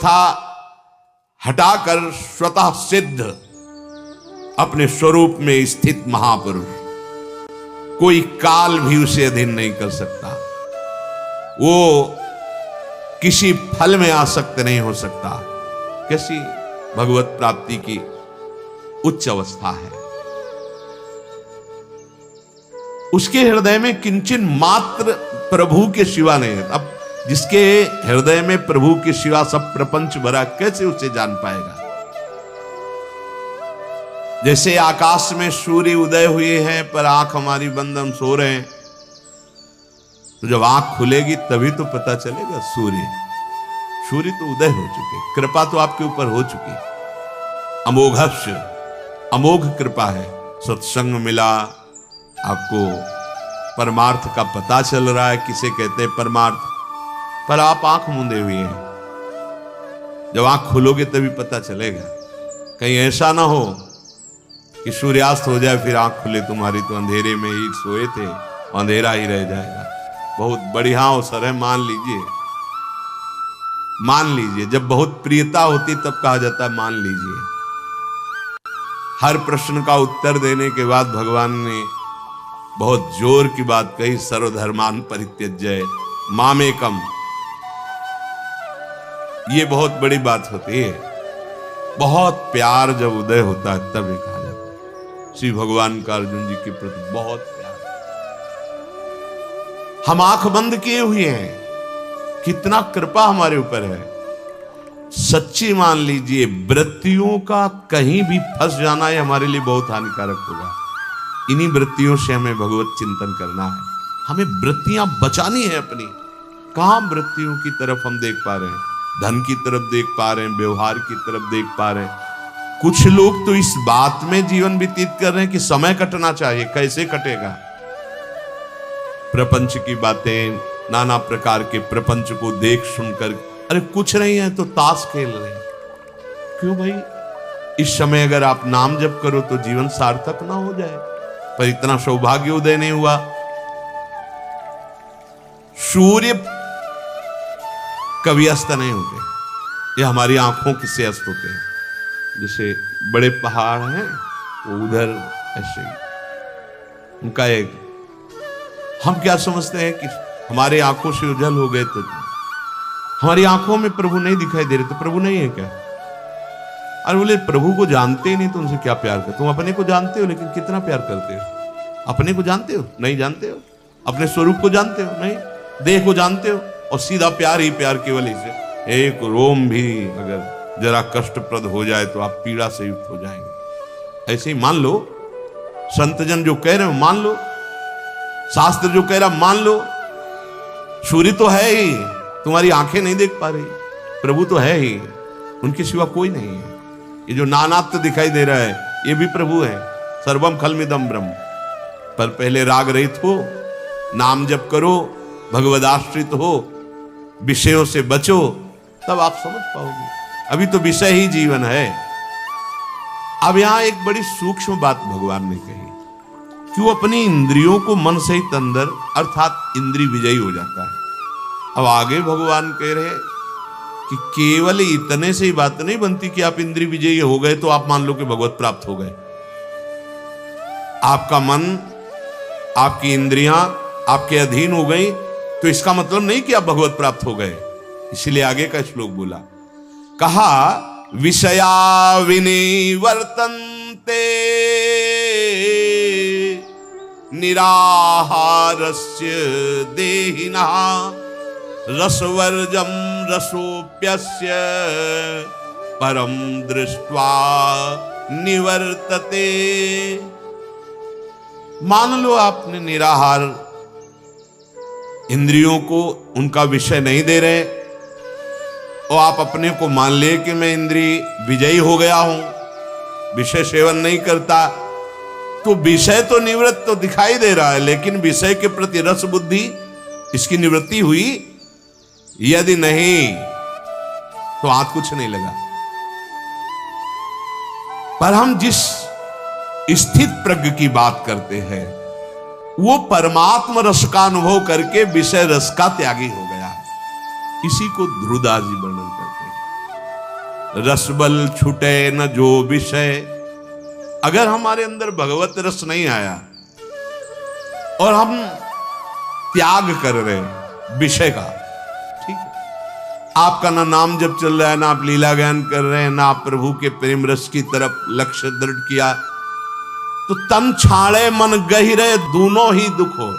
प्रथा हटाकर स्वतः सिद्ध अपने स्वरूप में स्थित महापुरुष, कोई काल भी उसे अधीन नहीं कर सकता। वो किसी फल में आसक्त नहीं हो सकता। कैसी भगवत प्राप्ति की उच्च अवस्था है। उसके हृदय में किंचन मात्र प्रभु के सिवा नहीं है। अब जिसके हृदय में प्रभु के सिवा सब प्रपंच भरा, कैसे उसे जान पाएगा? जैसे आकाश में सूर्य उदय हुए हैं पर आंख हमारी बंद, हम सो रहे हैं, तो जब आंख खुलेगी तभी तो पता चलेगा। सूर्य तो उदय हो चुके, कृपा तो आपके ऊपर हो चुकी। अमोघस्य, अमोघ कृपा है। सत्संग मिला, आपको परमार्थ का पता चल रहा है, किसे कहते हैं परमार्थ, पर आप आंख मूंदे हुए हैं। जब आंख खुलोगे तभी पता चलेगा। कहीं ऐसा ना हो कि सूर्यास्त हो जाए फिर आंख खुले तुम्हारी, तो अंधेरे में ही सोए थे, अंधेरा ही रह जाएगा। बहुत बढ़िया अवसर है, मान लीजिए, मान लीजिए। जब बहुत प्रियता होती तब कहा जाता है मान लीजिए। हर प्रश्न का उत्तर देने के बाद भगवान ने बहुत जोर की बात कही, सर्वधर्मान परित्यज्य मामेकम। ये बहुत बड़ी बात होती है। बहुत प्यार जब उदय होता है तब ये कहा जाता है। श्री भगवान का अर्जुन जी के प्रति बहुत प्यार। हम आंख बंद किए हुए हैं, कितना कृपा हमारे ऊपर है। सच्ची मान लीजिए, वृत्तियों का कहीं भी फंस जाना है हमारे लिए बहुत हानिकारक होगा। इन्हीं वृत्तियों से हमें भगवत चिंतन करना है। हमें वृत्तियां बचानी है अपनी। कहां वृत्तियों की तरफ हम देख पा रहे हैं? धन की तरफ देख पा रहे हैं, व्यवहार की तरफ देख पा रहे हैं। कुछ लोग तो इस बात में जीवन व्यतीत कर रहे हैं कि समय कटना चाहिए। कैसे कटेगा? प्रपंच की बातें, नाना प्रकार के प्रपंच को देख सुनकर, अरे कुछ नहीं है तो ताश खेल रहे हैं। क्यों भाई? इस समय अगर आप नाम जप करो तो जीवन सार्थक ना हो जाए, पर इतना सौभाग्य उदय नहीं हुआ। सूर्य कभी अस्त नहीं होते, ये हमारी आंखों से अस्त होते हैं। जैसे बड़े पहाड़ हैं वो उधर ऐसे उनका एक, हम क्या समझते हैं कि हमारे आंखों से उजल हो गए तो हमारी आंखों में प्रभु नहीं दिखाई दे रहे तो प्रभु नहीं है क्या? अरे बोले प्रभु को जानते ही नहीं तो उनसे क्या प्यार करते? तुम अपने को जानते हो लेकिन कितना प्यार करते हो? अपने को जानते हो? नहीं जानते हो। अपने स्वरूप को जानते हो? नहीं। देह को जानते हो? और सीधा प्यार ही प्यार केवल इसे। एक रोम भी अगर जरा कष्टप्रद हो जाए तो आप पीड़ा से युक्त हो जाएंगे। ऐसे ही मान लो, संतजन जो कह रहे हो मान लो, शास्त्र जो कह रहा मान लो। सूर्य तो है ही, तुम्हारी आंखें नहीं देख पा रही, प्रभु तो है ही, उनके सिवा कोई नहीं है। ये जो नानात्व दिखाई दे रहा है ये भी प्रभु है। सर्वम खलमिदम ब्रह्म। पर पहले राग रहित हो, नाम जप करो, भगवदाश्रित हो, विषयों से बचो, तब आप समझ पाओगे। अभी तो विषय ही जीवन है। अब यहां एक बड़ी सूक्ष्म बात भगवान ने कही कि वो अपनी इंद्रियों को मन सहित अंदर, अर्थात इंद्रिय विजयी हो जाता है। अब आगे भगवान कह रहे कि केवल इतने से ही बात नहीं बनती कि आप इंद्रिय विजयी हो गए तो आप मान लो कि भगवत प्राप्त हो गए। आपका मन, आपकी इंद्रियां आपके अधीन हो गई तो इसका मतलब नहीं कि आप भगवत प्राप्त हो गए। इसलिए आगे का श्लोक बोला, कहा विषया विनिवर्तन्ते निराहारस्य देहिनः रसवर्जम रसोप्यस्य परम दृष्ट्वा निवर्तते। मान लो आपने निराहार इंद्रियों को उनका विषय नहीं दे रहे और आप अपने को मान ले कि मैं इंद्रिय विजयी हो गया हूं, विषय सेवन नहीं करता, तो विषय तो निवृत्त तो दिखाई दे रहा है, लेकिन विषय के प्रति रस बुद्धि इसकी निवृत्ति हुई? यदि नहीं तो हाथ कुछ नहीं लगा। पर हम जिस स्थित प्रज्ञ की बात करते हैं वो परमात्मा रस का अनुभव करके विषय रस का त्यागी हो गया है। इसी को ध्रुवदास जी वर्णन करते हैं। रसबल छूटे न जो विषय। अगर हमारे अंदर भगवत रस नहीं आया और हम त्याग कर रहे हैं विषय का, ठीक है, आपका ना नाम जब चल रहा है, ना आप लीला ज्ञान कर रहे हैं, ना आप प्रभु के प्रेम रस की तरफ लक्ष्य दृढ़ किया, तो तन छाड़े मन गहिरे दोनों ही दुख हो।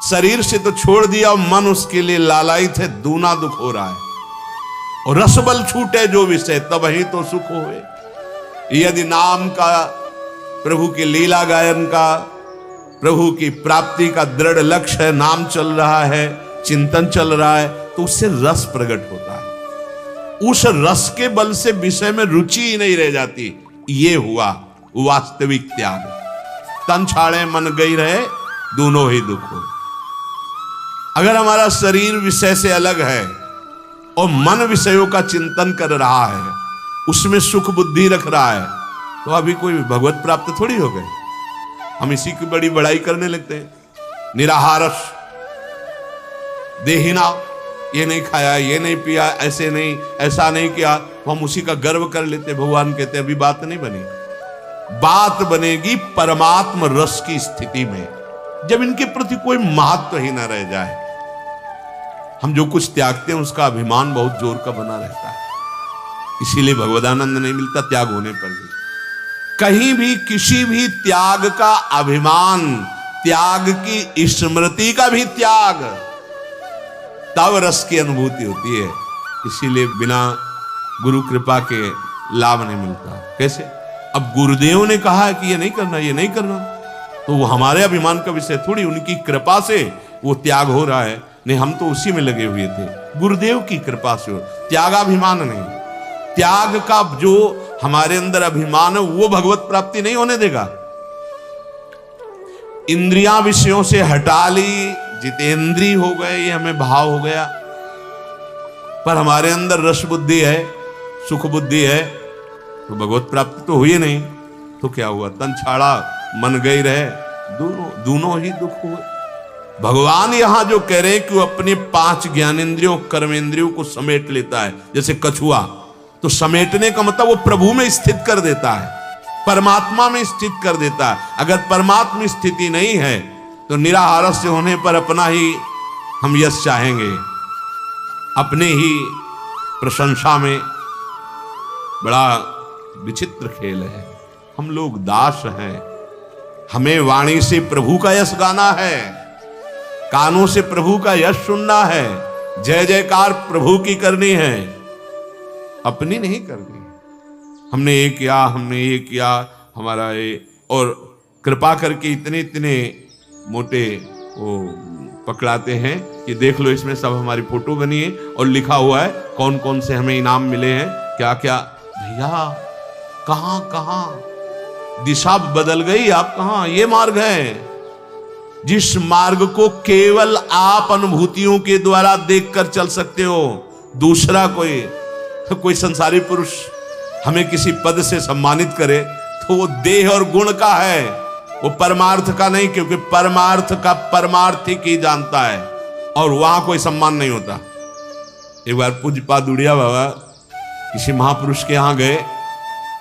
शरीर से तो छोड़ दिया, मन उसके लिए लालायित है, दूना दुख हो रहा है। और रसबल छूटे जो विषय, तब ही तो सुख होए। यदि नाम का, प्रभु की लीला गायन का, प्रभु की प्राप्ति का दृढ़ लक्ष्य है, नाम चल रहा है, चिंतन चल रहा है, तो उससे रस प्रकट होता है। उस रस के बल से विषय में रुचि ही नहीं रह जाती। ये हुआ वास्तविक त्याग। तन छाड़े मन गई रहे दोनों ही दुख हो। अगर हमारा शरीर विषय से अलग है और मन विषयों का चिंतन कर रहा है, उसमें सुख बुद्धि रख रहा है, तो अभी कोई भगवत प्राप्त थोड़ी हो गए। हम इसी की बड़ी बड़ाई करने लगते हैं। निराहारस देहिना, ये नहीं खाया, ये नहीं पिया, ऐसे नहीं, ऐसा नहीं किया, तो हम उसी का गर्व कर लेते। भगवान कहते अभी बात नहीं बनी। बात बनेगी परमात्म रस की स्थिति में, जब इनके प्रति कोई महत्व ही ना रह जाए। हम जो कुछ त्यागते हैं उसका अभिमान बहुत जोर का बना रहता है। इसीलिए भगवदानंद नहीं मिलता त्याग होने पर भी। कहीं भी किसी भी त्याग का अभिमान, त्याग की स्मृति का भी त्याग, तब रस की अनुभूति होती है। इसीलिए बिना गुरु कृपा के लाभ नहीं मिलता। कैसे? अब गुरुदेव ने कहा कि ये नहीं करना, ये नहीं करना, तो वो हमारे अभिमान का विषय थोड़ी, उनकी कृपा से वो त्याग हो रहा है। नहीं, हम तो उसी में लगे हुए थे, गुरुदेव की कृपा से हो। त्यागाभिमान नहीं, त्याग का जो हमारे अंदर अभिमान है वो भगवत प्राप्ति नहीं होने देगा। इंद्रियां विषयों से हटा ली, जितेंद्री हो गए, ये हमें भाव हो गया, पर हमारे अंदर रस बुद्धि है, सुख बुद्धि है, तो भगवत प्राप्ति तो हुई नहीं। तो क्या हुआ? तन छाड़ा मन गई रहे दोनों ही दुख हुए। भगवान यहां जो कह रहे हैं कि वो अपने 5 ज्ञानेंद्रियों कर्मेंद्रियों को समेट लेता है, जैसे कछुआ, तो समेटने का मतलब वो प्रभु में स्थित कर देता है, परमात्मा में स्थित कर देता है। अगर परमात्मा स्थिति नहीं है तो निराहारस से होने पर अपना ही हम यश चाहेंगे, अपने ही प्रशंसा में। बड़ा विचित्र खेल है। हम लोग दास हैं, हमें वाणी से प्रभु का यश गाना है, कानों से प्रभु का यश सुनना है, जय जयकार प्रभु की करनी है, अपनी नहीं करनी। हमने ये किया, हमने ये किया, हमारा ये, और कृपा करके इतने इतने मोटे वो पकड़ाते हैं कि देख लो इसमें सब हमारी फोटो बनी है और लिखा हुआ है कौन कौन से हमें इनाम मिले हैं, क्या क्या। भैया कहां कहां दिशा बदल गई, आप कहां? ये मार्ग है जिस मार्ग को केवल आप अनुभूतियों के द्वारा देखकर चल सकते हो। दूसरा कोई संसारी पुरुष हमें किसी पद से सम्मानित करे तो वो देह और गुण का है, वो परमार्थ का नहीं, क्योंकि परमार्थ का परमार्थिक ही जानता है और वहां कोई सम्मान नहीं होता। एक बार पूज्यपाद उड़िया बाबा किसी महापुरुष के यहां गए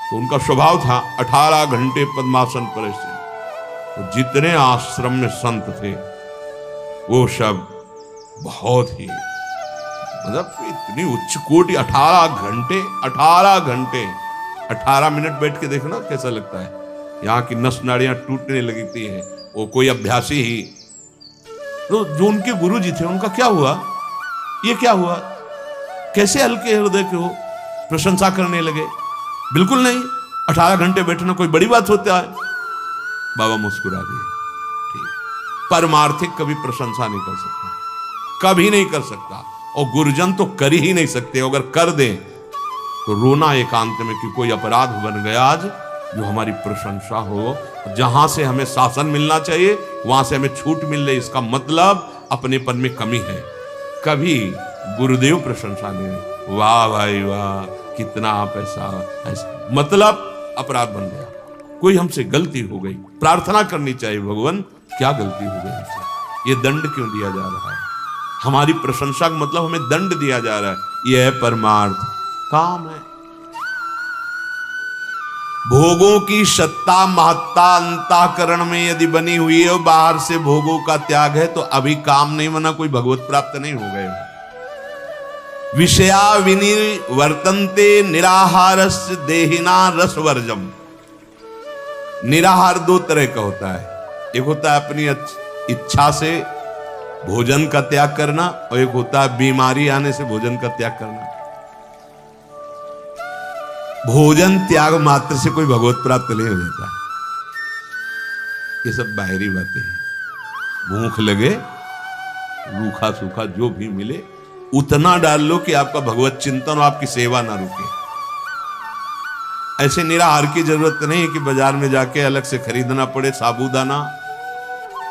तो उनका स्वभाव था 18 घंटे पद्मासन पर से, तो जितने आश्रम में संत थे वो सब बहुत ही, मतलब इतनी उच्च कोटि। 18 घंटे 18 मिनट बैठ के देखना कैसा लगता है। यहाँ की नस नाड़ियां टूटने लगती है। वो कोई अभ्यासी ही, तो जो उनके गुरु जी थे उनका क्या हुआ, ये क्या हुआ, कैसे हल्के हृदय के हो, प्रशंसा करने लगे। बिल्कुल नहीं, 18 घंटे बैठना कोई बड़ी बात होता है। बाबा मुस्कुरा दिए, ठीक, परमार्थिक कभी प्रशंसा नहीं कर सकता, कभी नहीं कर सकता, और गुरुजन तो कर ही नहीं सकते। अगर कर दें तो रोना एकांत में कि कोई अपराध बन गया आज जो हमारी प्रशंसा हो। जहां से हमें शासन मिलना चाहिए वहां से हमें छूट मिल रही, इसका मतलब अपनेपन में कमी है। कभी गुरुदेव प्रशंसा नहीं, वाह भाई वाह, कितना आप ऐसा, मतलब अपराध बन गया, कोई हमसे गलती हो गई। प्रार्थना करनी चाहिए, भगवान क्या गलती हो गई हमसे, ये दंड क्यों दिया जा रहा है? हमारी प्रशंसा का मतलब हमें दंड दिया जा रहा है। यह है परमार्थ काम है। भोगों की सत्ता महत्ता अंतःकरण में यदि बनी हुई है और बाहर से भोगों का त्याग है तो अभी काम नहीं बना, कोई भगवत प्राप्त नहीं हो गए। विषया विनिवर्तन्ते निराहारस्य देहिना रसवर्जम। निराहार दो तरह का होता है, एक होता है अपनी इच्छा से भोजन का त्याग करना और एक होता है बीमारी आने से भोजन का त्याग करना। भोजन त्याग मात्र से कोई भगवत प्राप्त नहीं हो जाता। ये सब बाहरी बातें हैं। भूख लगे, रूखा सूखा जो भी मिले उतना डाल लो कि आपका भगवत चिंतन और आपकी सेवा ना रुके। ऐसे निराहार की जरूरत नहीं है कि बाजार में जाके अलग से खरीदना पड़े साबूदाना,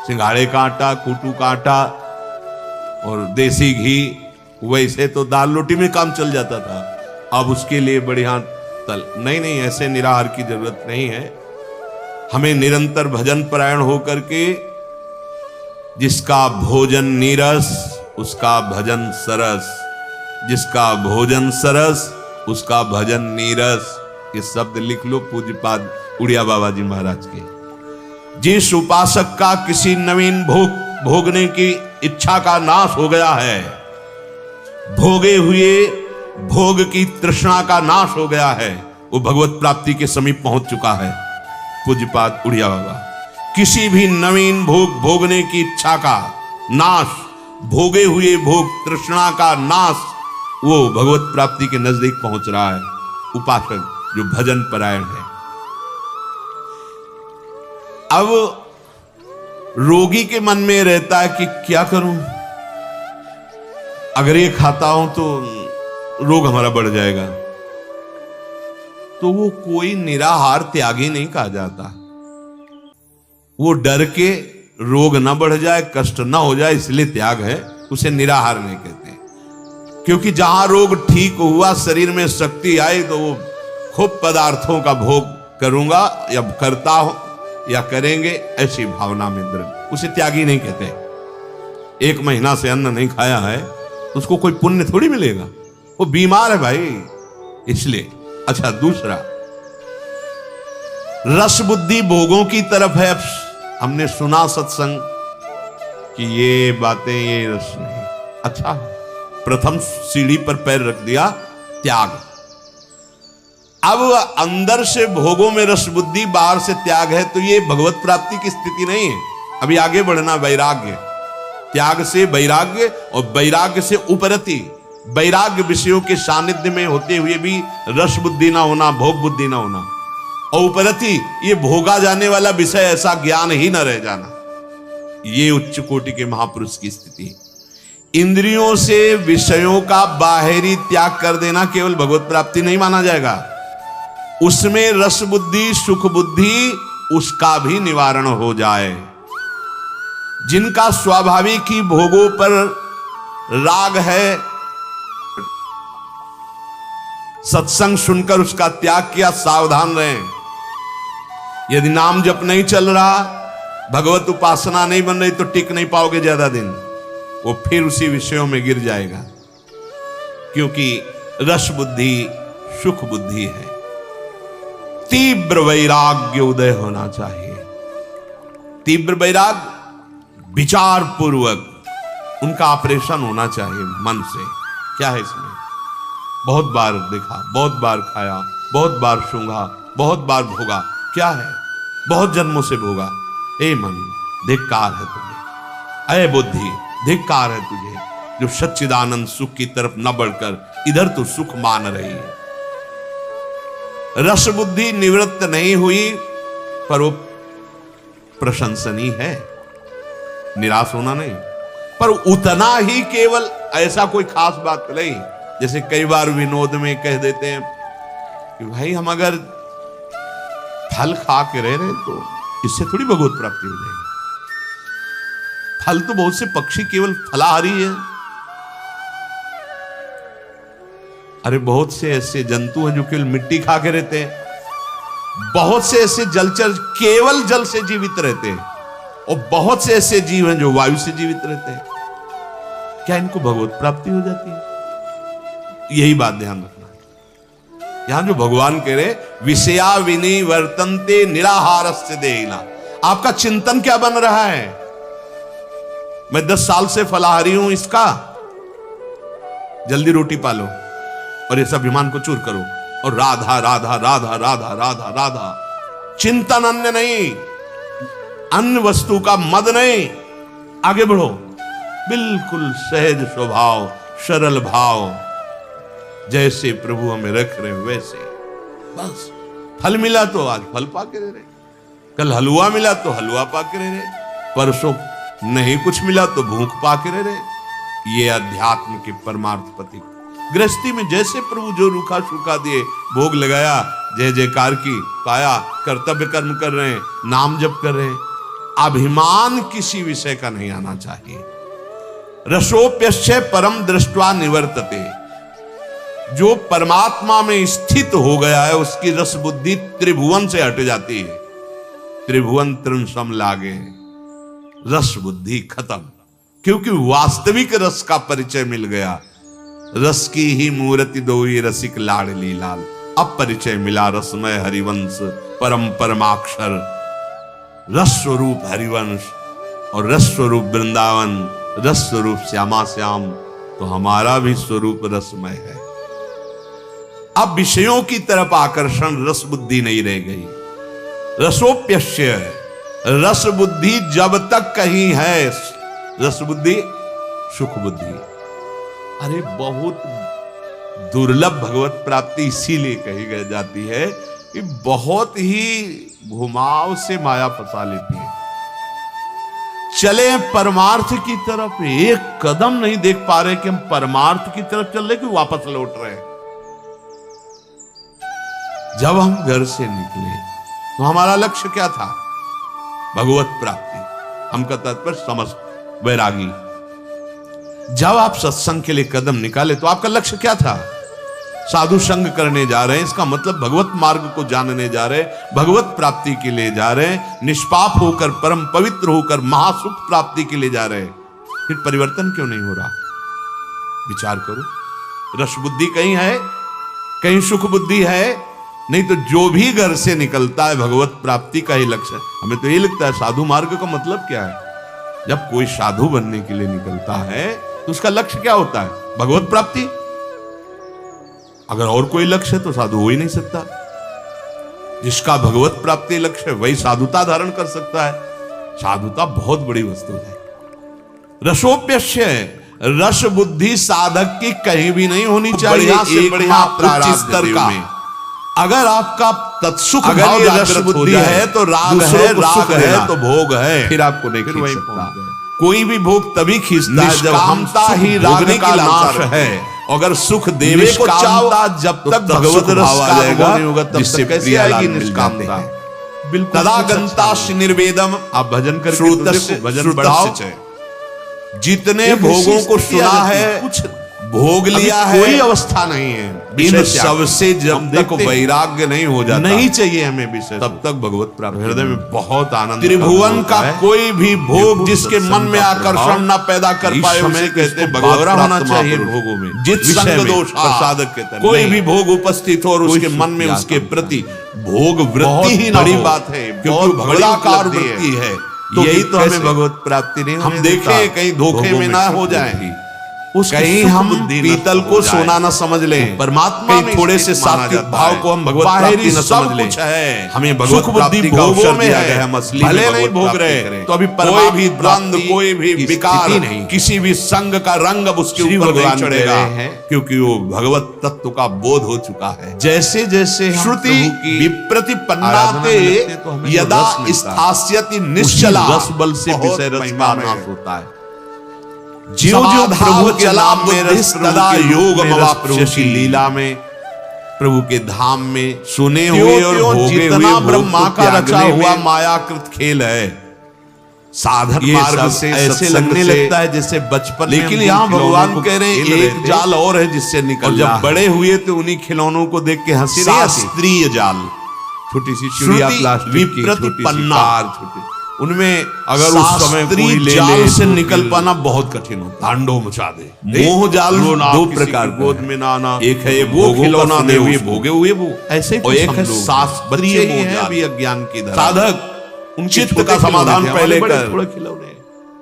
सिंघाड़े का आटा, कूटू का आटा और देसी घी। वैसे तो दाल रोटी में काम चल जाता था, अब उसके लिए बढ़िया तल नहीं, ऐसे निराहार की जरूरत नहीं है। हमें निरंतर भजन परायण होकर के जिसका भोजन नीरस उसका भजन सरस, जिसका भोजन सरस उसका भजन नीरस। ये शब्द लिख लो पूज्यपाद उड़िया बाबा जी महाराज के। जिस उपासक का किसी नवीन भोगने की इच्छा का नाश हो गया है, भोगे हुए भोग की तृष्णा का नाश हो गया है, वो भगवत प्राप्ति के समीप पहुंच चुका है। पूज्यपाद उड़िया बाबा। किसी भी नवीन भोग भोगने की इच्छा का नाश, भोगे हुए भोग तृष्णा का नाश, वो भगवत प्राप्ति के नजदीक पहुंच रहा है उपासक जो भजन परायण है। अब रोगी के मन में रहता है कि क्या करूं, अगर ये खाता हूं तो रोग हमारा बढ़ जाएगा। तो वो कोई निराहार त्यागी नहीं कहा जाता। वो डर के रोग ना बढ़ जाए, कष्ट ना हो जाए इसलिए त्याग है, उसे निराहार नहीं कहते। क्योंकि जहां रोग ठीक हुआ, शरीर में शक्ति आई तो वो खूब पदार्थों का भोग करूंगा या करता हूं या करेंगे, ऐसी भावना में दृढ़, उसे त्यागी नहीं कहते। 1 महीना से अन्न नहीं खाया है तो उसको कोई पुण्य थोड़ी मिलेगा, वो बीमार है भाई, इसलिए। अच्छा, दूसरा रस बुद्धि भोगों की तरफ है। हमने सुना सत्संग कि ये बातें, ये रस नहीं। अच्छा, प्रथम सीढ़ी पर पैर रख दिया त्याग। अब अंदर से भोगों में रस बुद्धि, बाहर से त्याग है, तो ये भगवत प्राप्ति की स्थिति नहीं है। अभी आगे बढ़ना वैराग्य, त्याग से वैराग्य और वैराग्य से उपरति। वैराग्य विषयों के सानिध्य में होते हुए भी रस बुद्धि ना होना, भोग बुद्धि ना होना, और उपरति ये भोगा जाने वाला विषय ऐसा ज्ञान ही न रह जाना। ये उच्च कोटि के महापुरुष की स्थिति। इंद्रियों से विषयों का बाहरी त्याग कर देना केवल भगवत प्राप्ति नहीं माना जाएगा, उसमें रस बुद्धि, सुख बुद्धि, उसका भी निवारण हो जाए। जिनका स्वाभाविक ही भोगों पर राग है, सत्संग सुनकर उसका त्याग किया, सावधान रहें। यदि नाम जप नहीं चल रहा, भगवत उपासना नहीं बन रही, तो टिक नहीं पाओगे ज्यादा दिन, वो फिर उसी विषयों में गिर जाएगा। क्योंकि रस बुद्धि सुख बुद्धि है। तीव्र वैराग्य उदय होना चाहिए। तीव्र वैराग्य, विचार पूर्वक उनका ऑपरेशन होना चाहिए मन से। क्या है इसमें? बहुत बार देखा, बहुत बार खाया, बहुत बार सूंघा, बहुत बार भोगा। क्या है? बहुत जन्मों से भोगा। ए मन, धिक्कार है तुझे। अय बुद्धि, धिक्कार है तुझे, जो सच्चिदानंद सुख की तरफ न बढ़कर इधर तो सुख मान रही है। रस बुद्धि निवृत्त नहीं हुई, पर वो प्रशंसनीय है, निराश होना नहीं, पर उतना ही, केवल ऐसा कोई खास बात नहीं। जैसे कई बार विनोद में कह देते हैं कि भाई हम अगर फल खा के रह रहे तो इससे थोड़ी भगवत प्राप्ति हो जाएगी। फल तो बहुत से पक्षी केवल फलाहारी है। अरे बहुत से ऐसे जंतु हैं जो केवल मिट्टी खा के रहते हैं। बहुत से ऐसे जलचर केवल जल से जीवित रहते हैं, और बहुत से ऐसे जीव हैं जो वायु से जीवित रहते हैं। क्या इनको भगवत प्राप्ति हो जाती है? यही बात ध्यान रखना। यहां जो भगवान कह रहे विषया विनिवर्तन्ते निराहारस्य देहिना। आपका चिंतन क्या बन रहा है? मैं 10 साल से फलाहारी हूं, इसका जल्दी रोटी पालो और इस अभिमान को चूर करो, और राधा राधा राधा राधा राधा राधा। चिंतन अन्य नहीं, अन्य वस्तु का मद नहीं। आगे बढ़ो, बिल्कुल सहज स्वभाव, सरल भाव, जैसे प्रभु हमें रख रहे वैसे। बस फल मिला तो आज फल पाके रह रहे, कल हलवा मिला तो हलवा पाके रह रहे, परसों नहीं कुछ मिला तो भूख पाके रह रहे। ये अध्यात्म के परमार्थ प्रतीक। गृहस्थी में जैसे प्रभु जो रूखा सूखा दिए, भोग लगाया, जय जयकार की, पाया, कर्तव्य कर्म कर रहे हैं, नाम जप कर रहे हैं। अभिमान किसी विषय का नहीं आना चाहिए। रसोप्यस्य परम दृष्ट्वा निवर्तते। जो परमात्मा में स्थित हो गया है उसकी रस बुद्धि त्रिभुवन से हट जाती है। त्रिभुवन त्रिसम लागे, रस बुद्धि खत्म, क्योंकि वास्तविक रस का परिचय मिल गया। रस की ही मूर्ति दोई रसिक लाडली लाल। अब परिचय मिला रसमय हरिवंश, परम परमाक्षर, रस स्वरूप हरिवंश और रस स्वरूप वृंदावन, रस स्वरूप श्यामा श्याम। तो हमारा भी स्वरूप रसमय है। अब विषयों की तरफ आकर्षण, रस बुद्धि नहीं रह गई। रसोप्यस्य, रस बुद्धि जब तक कहीं है, रस बुद्धि सुख बुद्धि। अरे बहुत दुर्लभ भगवत प्राप्ति इसीलिए कही जाती है कि बहुत ही घुमाव से माया फंसा लेती है। चले परमार्थ की तरफ, एक कदम नहीं देख पा रहे कि हम परमार्थ की तरफ चल रहे कि वापस लौट रहे हैं। जब हम घर से निकले तो हमारा लक्ष्य क्या था? भगवत प्राप्ति। हम का तात्पर्य समस्त वैरागी। जब आप सत्संग के लिए कदम निकाले तो आपका लक्ष्य क्या था? साधु संग करने जा रहे हैं, इसका मतलब भगवत मार्ग को जानने जा रहे हैं, भगवत प्राप्ति के लिए जा रहे हैं, निष्पाप होकर, परम पवित्र होकर महासुख प्राप्ति के लिए जा रहे हैं। फिर परिवर्तन क्यों नहीं हो रहा? विचार करो। रस बुद्धि कहीं है, कहीं सुख बुद्धि है। नहीं तो जो भी घर से निकलता है भगवत प्राप्ति का ही लक्ष्य है। हमें तो ये लगता है साधु मार्ग का मतलब क्या है? जब कोई साधु बनने के लिए निकलता है तो उसका लक्ष्य क्या होता है? भगवत प्राप्ति। अगर और कोई लक्ष्य है तो साधु हो ही नहीं सकता। जिसका भगवत प्राप्ति लक्ष्य है वही साधुता धारण कर सकता है। साधुता बहुत बड़ी वस्तु है। रसोप्यस्य, रस बुद्धि साधक की कहीं भी नहीं होनी चाहिए। एक बढ़िया उच्च स्तर का। अगर आपका तत्सुख भाव जागृत बुद्धि है तो राग है, राग है तो भोग है। फिर आपको नहीं खींच सकता। कोई भी भोग तभी खींचता है जब हमता ही राग का नाश है। अगर सुख देवे को चाहता, जब तक भगवत रस का अनुभव नहीं होगा तब तक कैसे आएगी निष्कामता? बिल्कुल। तदा गंताश्च निर्वेदम। आप भजन करके भजन बढ़ाओ। जितने भोगों को सुना है, कुछ भोग लिया है, कोई अवस्था नहीं है। इन सबसे जब तक वैराग्य नहीं हो जाता, नहीं चाहिए हमें विषय, तब तक भगवत प्राप्ति। हृदय में बहुत आनंद। त्रिभुवन का कोई भी भोग जिसके मन में आकर्षण न पैदा कर पाए उसे कहते हैं भगवत होना चाहिए। भोगों में जित संग दोष प्रसादक के तरह कोई भी भोग उपस्थित हो और उसके मन में उसके प्रति भोग वृत्ति ही बड़ी बात है, क्योंकि भगवदाकार वृत्ति है। तो यही तो हमें भगवत प्राप्ति नहीं। हम देखें कहीं धोखे में ना हो जाए, कहीं हम पीतल को सोना न समझ लें, परमात्मा में थोड़े से सात्विक भाव को हम भगवत प्राप्ति न समझ लें। हमें भगवत प्राप्ति का अवसर दिया गया है। मछली भले नहीं भोग रहे तो अभी कोई भी द्वंद्व, कोई भी विकार नहीं, किसी भी संग का रंग अब उसके ऊपर नहीं चढ़ेगा, क्योंकि वो भगवत तत्व का बोध हो चुका है। जैसे जैसे श्रुति विप्रतिपन्नाते यदा स्थास्यति निश्चला, रस बल से विषय रस का नाश होता है। ज्यों ज्यों प्रभु के नाम में रस तदा योग मवाप्स्यसि। लीला में प्रभु के धाम में सुने हुए और भोगे हुए ब्रह्मा का रचा हुआ मायाकृत खेल है। साधन मार्ग से ऐसे लगने लगता है जैसे बचपन, लेकिन यहाँ भगवान कह रहे हैं एक जाल और है जिससे निकल। जब बड़े हुए तो उन्हीं खिलौनों को देख के हंसी नहीं आती। शास्त्रीय जाल, छोटी सी चिड़िया, प्लास्टिक की छोटी सी कार, उनमें अगर उस समय कोई ले जाल ले से तो निकल फिर पाना बहुत कठिन होता है। तांडव मचा दे। मोह जाल दो प्रकार का गोद है। में ना आना, एक है ये वो भोगों का खिलौना सुने दे हुए उसको। भोगे हुए वो, ऐसे ही और कुछ एक हम है लोग शास्त्रीय बच्चे ही मोह हैं जाल। अभी अज्ञान की धरा। साधक उनके चित्त छोटे का समाधान खिलौने थे, पहले हमारे बड़े कर, थोड़े खिलौने।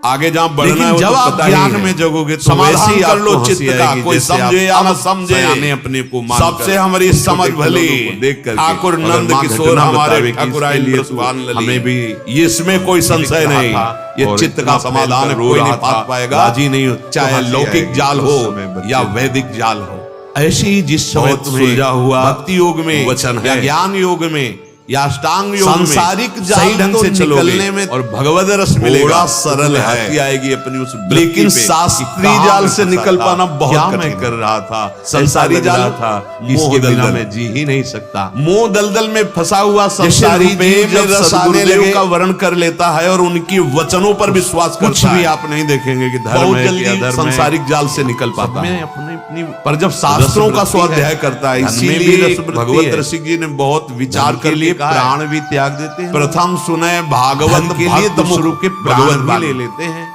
आगे जहां बढ़ना लेकिन है वो जब तो आप पता ही ज्ञान है। में जगोगे तो समाधान वैसे ही कर लो आपको चित्त हंसी का, आएगी, कोई जैसे समझे या आप न समझे, सयाने अपने को मानकर सबसे हमारी समझ छोटे भली। खिलौनों को देख करके, ठाकुर अगर नंद माँ किशोर घटना हमारे बतावे कि ठाकुर इसके आइंद्र लिए सुभान लली, हमें भी इसमें कोई संशय लिख रहा नहीं। था ये और चित्त इतना का समाधान है, रो कोई रहा नहीं था, पास पाएगा, राजी नहीं हो, चाहे तो हंसी लौकिक आएगी। जाल उस हो समय बच्चे या वैदिक जाल हो। ऐसे ही जिस समय बहुत तुम्हें सुलझा हुआ भक्ति योग में वचन या है। ज्ञान योग में या अष्टांग योग में सांसारिक जाल सही ढंग तो से निकलने निकलने में में और भगवद रस मिलेगा, थोड़ा सरल है। हंसी आएगी अपनी उस वृत्ति लेकिन पे शास्त्रीय कि कहाँ जाल मैं से फंसा निकल था, पाना बहुत क्या कठिन मैं है। कर रहा था, संसारी ऐसा लग रहा जाल था इसके इसके बिना दलदल मैं जी ही नहीं सकता। मोह दलदल में फंसा हुआ जैसे संसारी रुपये जीव में जब रस आने सद्गुरुदेव लगे, का वर्ण कर लेता है और उनकी वचनों पर विश्वास कुछ करता भी है, आप नहीं देखेंगे कि धर्म बहुत है कि जल्दी अधर्म है। संसारिक जाल से निकल पाता में है। अपनी अपनी पर जब शास्त्रों का रसवृत्ति स्वाध्याय है, करता है, धन में भी इसीलिए रसवृत्ति भगवत है। रसिक जी ने बहुत विचार धन के के लिए लिए कहा है। प्राण भी त्याग देते हैं। प्रथम सुने भागवत धन के लिए भक्त दूसरों के प्राण भगवत भी वाणी। ले लेते हैं।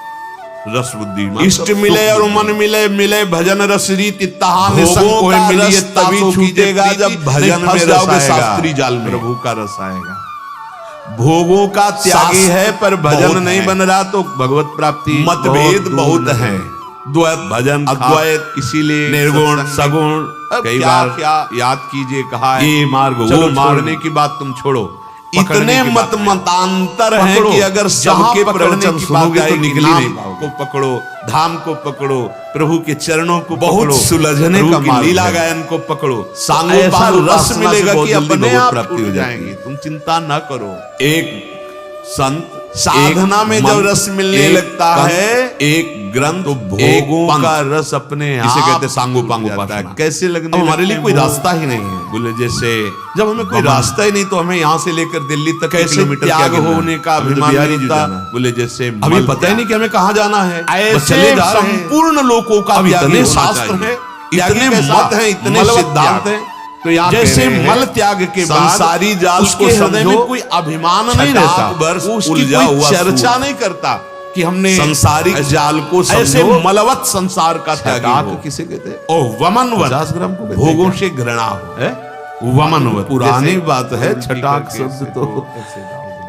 रस बुद्धि इष्ट मिले और मन मिले, मिले भजन रस रीति तहा भोगों निसंग कोई का मिलिए रस तभी तभी छूटेगा छूटेगा जब भजन में फंस जाओगे जाओगे शास्त्री जाल में। प्रभु का रस आएगा। भोगों का त्यागी शास्त्र है पर बहुत भजन नहीं है। बन रहा तो भगवत प्राप्ति मतभेद दूर बहुत नहीं है। द्वैत भजन अद्वैत इसीलिए निर्गुण सत्संग में सगुण कई क्या बार क्या याद कीजिए कहा है ये मार्ग वो चलो मार्ग। छोड़ने की बात तुम छोड़ो, इतने पकड़ने की बात मत नहीं। मतांतर हैं पकड़ो, कि अगर जहाँ सबके पकड़ने प्रवचन की सुनोगे बात तो आएगी, निकल ही नाम नहीं पाओगे। को पकड़ो, धाम को पकड़ो, प्रभु के चरणों को बहुत पकड़ो, सुलझने प्रभु का की मार्ग लीला है। गायन को पकड़ो, सांगोपांग ऐसा रस उपासना से मिलेगा बहुत कि जल्दी अपने भगवत आप प्राप्ति छूट हो जाती जाएंगी। है। तुम चिंता न करो। एक संत साधना में जब रस मिलने लगता है, एक ग्रंथ तो एक भोगों पंथ। का रस अपने इसे आप कहते हैं सांगोपांग छूट जाता है। उपासना। कैसे लगने अब हमारे लगते लिए हैं कोई वो? रास्ता ही नहीं है। बोले जैसे जब हमें कोई रास्ता ही नहीं तो हमें यहाँ से लेकर दिल्ली तक कैसे किलोमीटर क्या त्याग गिनना है? होने का हमें तो अभिमान बिहारी जी मिलता, जाना है। बोले जैसे अभी मल पता ही नहीं कि हमें कहाँ जाना है। ऐसे बस चले जा रहे हैं। संपूर्ण लोगों का अब त्यागी इतने होना शास्त्र चाहिए। हैं, त्यागी इतने कैसा? मत हैं, इतने मलवत सिद्धांत त्याग। हैं। तो यहाँ जैसे कह रहे हैं, मल त्याग के बाद संसारी जाल उसके को हृदय में समझो, कोई अभिमान नहीं छटाक रहता, बरस वो उसकी उलझा कोई हुआ चर्चा सूर। नहीं करता कि हमने संसारिक जाल को ऐसे समझो, मलवत संसार का त्यागी छटाक हो। किसे कहते हैं? और वमनवत 50 ग्राम को कहते हैं भोगों क्या? से घृणा हो। है? वमनवत पुरानी जैसे बात है, छटाक कैसे शब्द तो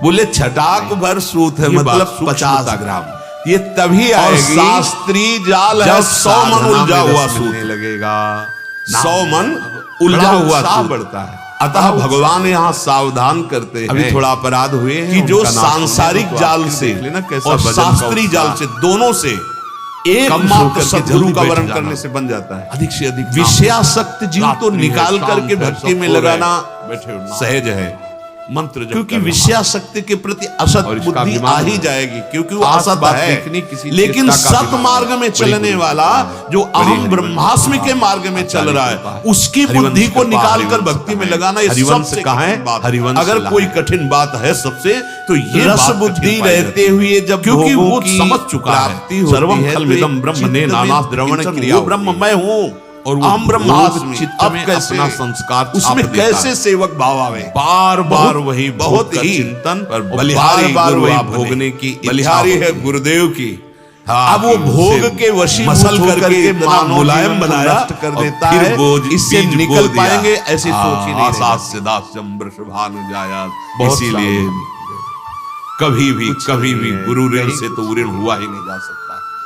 बोले छटाक भर सूत है, ये बात मतलब सूक्ष्मता 50 ग्राम। ये तभी और आएगी शास्त्रीय जाल है, जब 100 मन साधना उलझा में हुआ रस सूत मिलने लगेगा। 100 मन उलझा हुआ उत्साह सूत। बढ़ता है। अतः भगवान यहाँ सावधान करते हैं अभी थोड़ा अपराध हुए हैं कि जो उनका नाश होने सांसारिक दो, जाल आखिर से देख लेना कैसा और भजन का शास्त्रीय जाल उत्साह। से दोनों से कम एक सो मात्र करके सदगुरु जल्दी का बैठ वर्ण जाना। करने से बन जाता है। अधिक से अधिक विषयासक्त जीव तो रात्रि है, निकाल शाम करके है, भक्ति सब में सो रहे लगाना हैं, बैठे हो ना। सहज है, मंत्र जप क्योंकि करना। विषयासक्ति के प्रति असत और इसका बुद्धि अभिमान आ ही होना। जाएगी, क्योंकि वो खास असत बात है। देखनी किसी लेकिन चेष्टा का सत अभिमान मार्ग में बड़ी चलने बड़ी वाला जो बड़ी अहम बड़ी ब्रह्मास्मि के मार्ग में चल रहा है, उसकी बुद्धि को निकाल कर भक्ति में लगाना, ये सबसे कठिन बात है। अगर कोई कठिन बात है सबसे, तो ये रस बुद्धि रहते हुए जब क्योंकि वो समझ चुका है सर्वम खलमिदं ब्रह्म ने नाना द्रवण क्रिया, वो ब्रह्म मैं हूँ और वो अहम ब्रह्मास्मि। चित्त अब में कैसे अपना संस्कार उसमें छाप देता कैसे है। सेवक भाव आवे? बार बार वही बहुत भोग का ही चिंतन और बलिहारी बार गुरु वही आप भोगने बने। की बलिहारी इच्छा है होगी। गुरुदेव की। अब वो भोग के वशीभूत मसल होकर करके के इतना मानव मुलायम जीवन को बनाया नष्ट कर और देता फिर है, बोझ इससे बीज निकल बो दिया। पाएंगे ऐसी सोच ही नहीं आसास रहती। से दास्यम वृषभानु जाया। बहुत इसीलिए कभी भी कुछ कभी नहीं भी है, गुरु ऋण कहीं से तो ऋण हुआ ही नहीं जा सकता।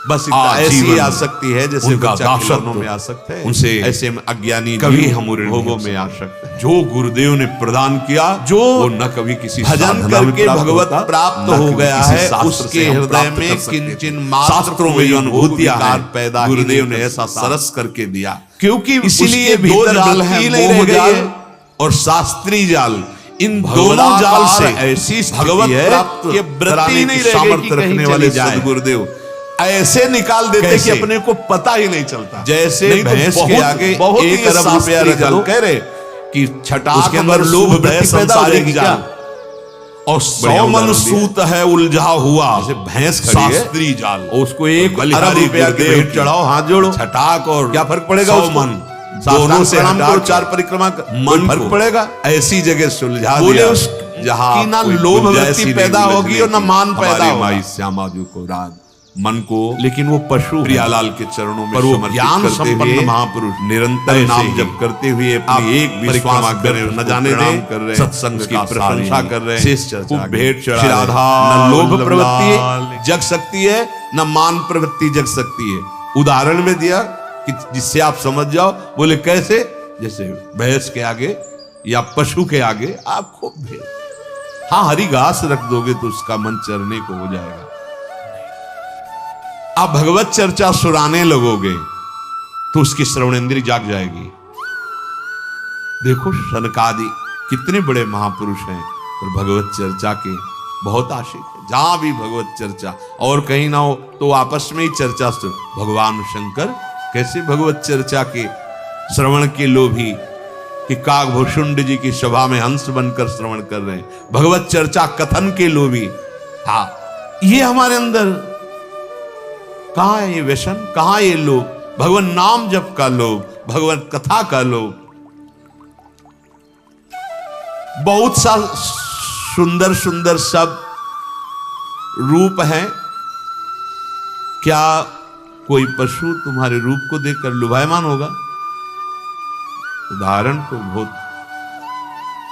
बस ऐसी जीवन आसक्ति है जैसे उनका बच्चा दासत्व खिलौनों में आसक्त है, उनसे ऐसे में अज्ञानी कभी जीव हम ऋण भोगों नहीं में हो आसक्त है। जो गुरुदेव ने प्रदान किया, जो वो न कभी किसी भजन साधना में करके प्राप्त भगवत होता, प्राप्त न हो कभी गया किसी है, शास्त्र उसके से हम हृदय प्राप्त में कर सकते थे। किंचन मात्र शास्त्रों में कोई जो अनुभूतियां विकार हैं, पैदा ही गुरुदेव नहीं ने कर ऐसा सकता। सरस करके दिया। क्योंकि इसीलिए उसके दो भीतर जाल वृत्ति हैं, नहीं रह मोह गई जाल है। और शास्त्रीय जाल। इन भगवदाकार दोनों जाल से ऐसी स्थिति भगवत है प्राप्त कि वृत्ति वृत्ति नहीं की रह गई सामर्थ्य कि कहीं रखने चली वाले जाए। सद्गुरुदेव ऐसे निकाल देते कैसे? कि अपने को पता ही नहीं चलता। जैसे नहीं तो भैंस के बहुत- आगे बहुत 1 ही अरब रुपया शास्त्रीय रख जाल दो, कह रहे कि छटाक उसके अंदर पर लोभ सूत वृत्ति है पैदा हो संसारिक जाएगी क्या? जाल, और 100 बढ़िया मन उदाहरण दिया। सूत है उलझा हुआ जैसे भैंस खड़ी है, शास्त्रीय जाल। उसको 1 बलिहारी अरब रुपया की गुरुदेव भेंट की। चढ़ाओ, हाथ जोड़ो, छटाक और क्या फर्क पड़ेगा 100 उसको? मन दोनों से प्रणाम हटा करो, के 4 परिक्रमा मन फर्क को पड़ेगा। ऐसी जगह सुलझा बोले दिया। जहां कि ना कोई लोभ गुंजाइश वृत्ति ही नहीं पैदा उलझने होगी और ना की। मान पैदा हमारी होगा। माई श्यामा जी को राज मन को लेकिन वो पशु है। प्रियालाल के चरणों में पर वो समर्पित ज्ञान करते संपन्न हुए महापुरुष निरंतर ऐसे नाम ही जप करते हुए आप अपनी एक परिक्रमा विश्वास करें, व्यर्थ न उसको जाने प्रणाम दें, कर रहे हैं, सत्संग उसकी का प्रशंसा कर रहे हैं, शेष चर्चा खूब भेंट चढ़ा श्री रहे हैं। राधा न लोभ वल्लभ प्रवृत्ति लाल जग सकती है, न मान प्रवृत्ति जग सकती है। उदाहरण में दिया कि जिससे आप समझ जाओ। बोले कैसे? जैसे भैंस के आगे या पशु के आगे आप खूब भेड़, हाँ हरी घास रख दोगे तो उसका मन चरने को हो जाएगा। आप भगवत चर्चा सुनाने लगोगे तो उसकी श्रवणेंद्रिय जाग जाएगी। देखो सनकादि कितने बड़े महापुरुष हैं और भगवत चर्चा के बहुत आशिक है। जहां भी भगवत चर्चा और कहीं ना हो तो आपस में ही चर्चा। भगवान शंकर कैसे भगवत चर्चा के श्रवण के लोभी कि काकभूषुंड जी की सभा में हंस बनकर श्रवण कर रहे हैं, भगवत चर्चा कथन के लोभी। हाँ, ये हमारे अंदर कहां है ये व्यसन, कहां ये लोभ? भगवान नाम जप का लोभ, भगवत कथा का लोभ। बहुत सा सुंदर सुंदर सब रूप हैं। क्या कोई पशु तुम्हारे रूप को देखकर लुभायमान होगा? उदाहरण तो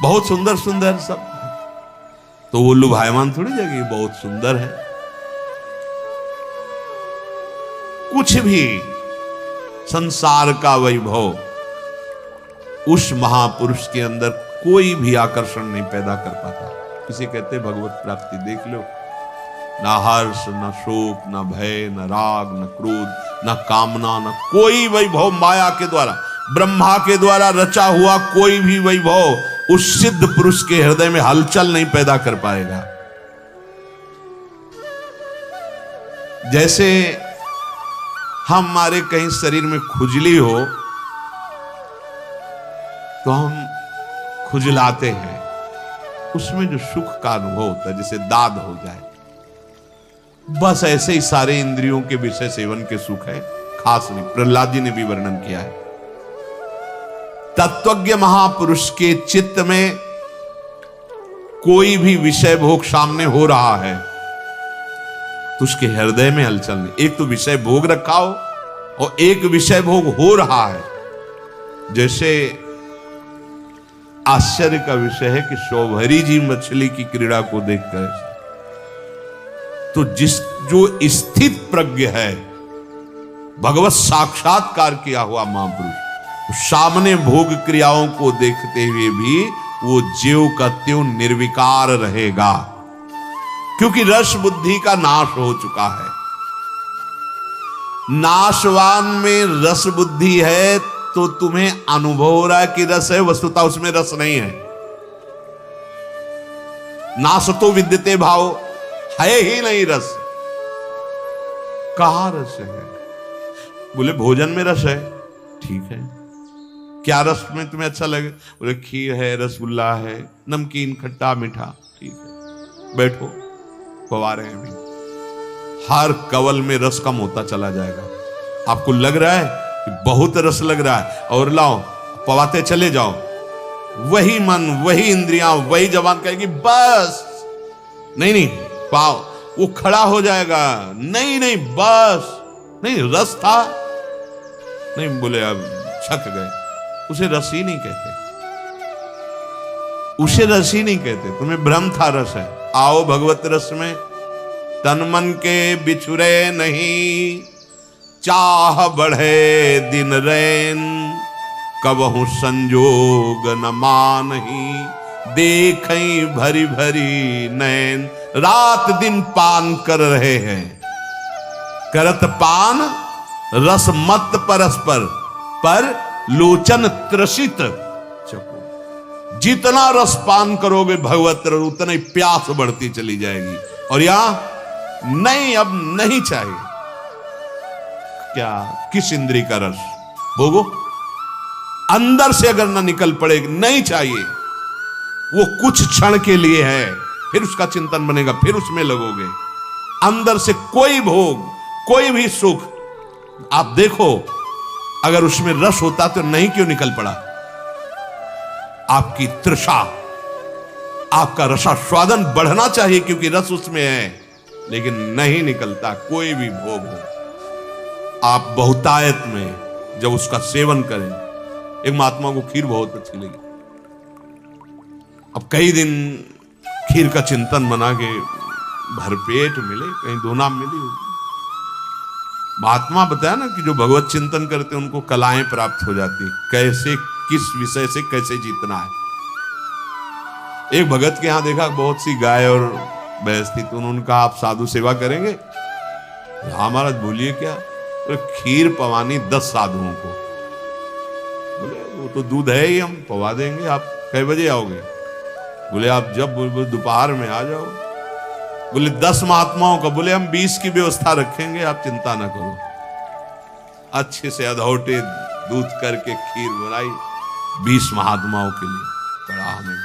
बहुत सुंदर सुंदर सब, तो वो लुभायमान थोड़ी जगह बहुत सुंदर है। कुछ भी संसार का वैभव उस महापुरुष के अंदर कोई भी आकर्षण नहीं पैदा कर पाता। किसी कहते भगवत प्राप्ति देख लो, ना हर्ष, ना शोक, ना भय, ना राग, ना क्रोध, ना कामना, ना कोई वैभव माया के द्वारा, ब्रह्मा के द्वारा रचा हुआ कोई भी वैभव उस सिद्ध पुरुष के हृदय में हलचल नहीं पैदा कर पाएगा। जैसे हमारे कहीं शरीर में खुजली हो तो हम खुजलाते हैं, उसमें जो सुख का अनुभव होता है जैसे दाद हो जाए, बस ऐसे ही सारे इंद्रियों के विषय सेवन के सुख है, खास नहीं। प्रहलाद जी ने भी वर्णन किया है। तत्वज्ञ महापुरुष के चित्त में कोई भी विषय भोग सामने हो रहा है तो उसके हृदय में हलचल नहीं। एक तो विषय भोग रखा हो और एक विषय भोग हो रहा है। जैसे आश्चर्य का विषय है कि शौभरी जी मछली की क्रीड़ा को देखकर तो जो स्थित प्रज्ञ है, भगवत साक्षात्कार किया हुआ महापुरुष, सामने भोग क्रियाओं को देखते हुए भी वो ज्यों का त्यों निर्विकार रहेगा, क्योंकि रस बुद्धि का नाश हो चुका है। नाशवान में रस बुद्धि है तो तुम्हें अनुभव हो रहा है कि रस है, वस्तुतः उसमें रस नहीं है। नाश तो विद्यते भाव, है ही नहीं रस। कहां रस है? बोले भोजन में रस है, ठीक है। क्या रस में तुम्हें अच्छा लगे? बोले खीर है, रसगुल्ला है, नमकीन, खट्टा, मीठा, ठीक है। बैठो, फवारे हैं भी। हर कवल में रस कम होता चला जाएगा। आपको लग रहा है कि बहुत रस लग रहा है, और लाओ पवाते चले जाओ, वही मन, वही इंद्रियां, वही जबान कहेगी बस नहीं नहीं पाओ, वो खड़ा हो जाएगा, नहीं नहीं बस नहीं, रस था नहीं, बोले अब छक गए। उसे रस ही नहीं कहते, उसे रस ही नहीं कहते। तुम्हें भ्रम था रस है। आओ भगवत रस में, तन मन के बिछुरे नहीं, चाह बढ़े दिन रैन, कबहु संजोग न मानही, देखई भरी भरी नैन। रात दिन पान कर रहे हैं, करत पान रस मत परस्पर, पर लोचन त्रसित चको। जितना रस पान करोगे भगवत रस, उतना ही प्यास बढ़ती चली जाएगी। और यहां नहीं, अब नहीं चाहिए। क्या किस इंद्रिय का रस भोगो? अंदर से अगर ना निकल पड़े, नहीं चाहिए, वो कुछ क्षण के लिए है, फिर उसका चिंतन बनेगा, फिर उसमें लगोगे। अंदर से कोई भोग, कोई भी सुख, आप देखो अगर उसमें रस होता तो नहीं क्यों निकल पड़ा? आपकी तृषा, आपका रसास्वादन बढ़ना चाहिए क्योंकि रस उसमें है, लेकिन नहीं निकलता। कोई भी भोग हो, आप बहुतायत में जब उसका सेवन करें। एक महात्मा को खीर बहुत अच्छी लगी, अब कई दिन खीर का चिंतन बना के भरपेट मिले, कहीं दो नाम मिली होगी। महात्मा बताया ना कि जो भगवत चिंतन करते उनको कलाएं प्राप्त हो जाती, कैसे किस विषय से कैसे जीतना है। एक भगत के यहां देखा बहुत सी गाय और भैंस थी, तो उन्होंने कहा आप साधु सेवा करेंगे? हाँ महाराज बोलिए क्या? तो खीर पवानी 10 साधुओं को। बोले वो तो दूध है ही, हम पवा देंगे। आप कई बजे आओगे? बोले आप जब दोपहर में आ जाओ। बोले 10 महात्माओं का? बोले हम 20 की व्यवस्था रखेंगे, आप चिंता ना करो। अच्छे से अधौटे दूध करके खीर बनाई 20 महात्माओं के लिए कड़ाह में।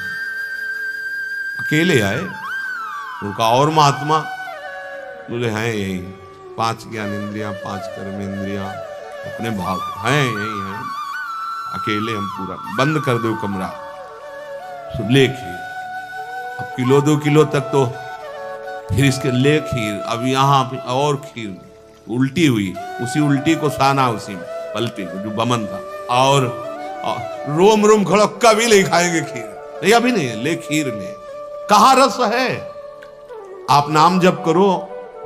अकेले आए, उनका और महात्मा बोले हैं यही, 5 ज्ञानेंद्रियां 5 कर्मेंद्रियां अपने भाव हैं यही हैं, अकेले हम पूरा बंद कर दो कमरा, तो ले खीर। अब किलो 2 किलो तक तो फिर इसके ले खीर, अब यहाँ और खीर उल्टी हुई, उसी उल्टी को साना उसी में पलटी जो बमन था, और रोम रोम खड़ा, कभी नहीं खाएंगे खीर, नहीं अभी नहीं, ले खीर ले। कहाँ रस है? आप नाम जप करो,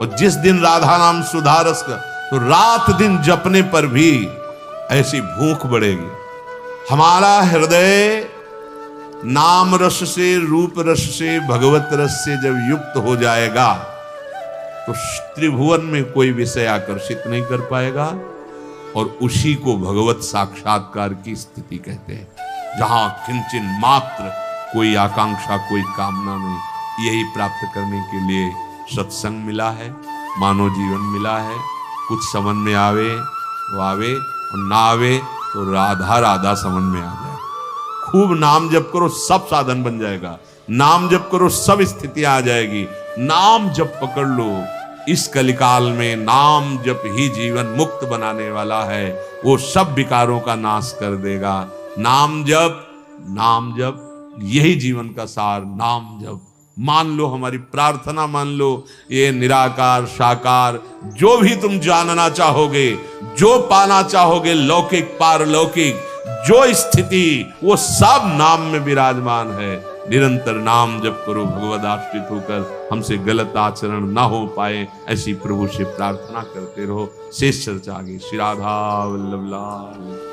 और जिस दिन राधा नाम सुधा रस का, तो रात दिन जपने पर भी ऐसी भूख बढ़ेगी। हमारा हृदय नाम रस से, रूप रस से, भगवत रस से जब युक्त हो जाएगा तो त्रिभुवन में कोई विषय आकर्षित नहीं कर पाएगा, और उसी को भगवत साक्षात्कार की स्थिति कहते हैं, जहां किंचन मात्र कोई आकांक्षा कोई कामना नहीं। यही प्राप्त करने के लिए सत्संग मिला है, मानव जीवन मिला है। कुछ समझ में आवे तो आवे, और ना आवे तो राधा राधा समझ में आ जाए। खूब नाम जप करो, सब साधन बन जाएगा। नाम जप करो, सब स्थितियां आ जाएगी। नाम जप पकड़ लो, इस कलिकाल में नाम जप ही जीवन मुक्त बनाने वाला है, वो सब विकारों का नाश कर देगा। नाम जप, नाम जप, यही जीवन का सार, नाम जप। मान लो, हमारी प्रार्थना मान लो, ये निराकार साकार जो भी तुम जानना चाहोगे, जो पाना चाहोगे, लौकिक पारलौकिक जो स्थिति, वो सब नाम में विराजमान है। निरंतर नाम जप करो, भगवद आश्रित होकर हमसे गलत आचरण ना हो पाए, ऐसी प्रभु से प्रार्थना करते रहो। शेष चर्चा आगे। श्री राधा वल्लभ लाल।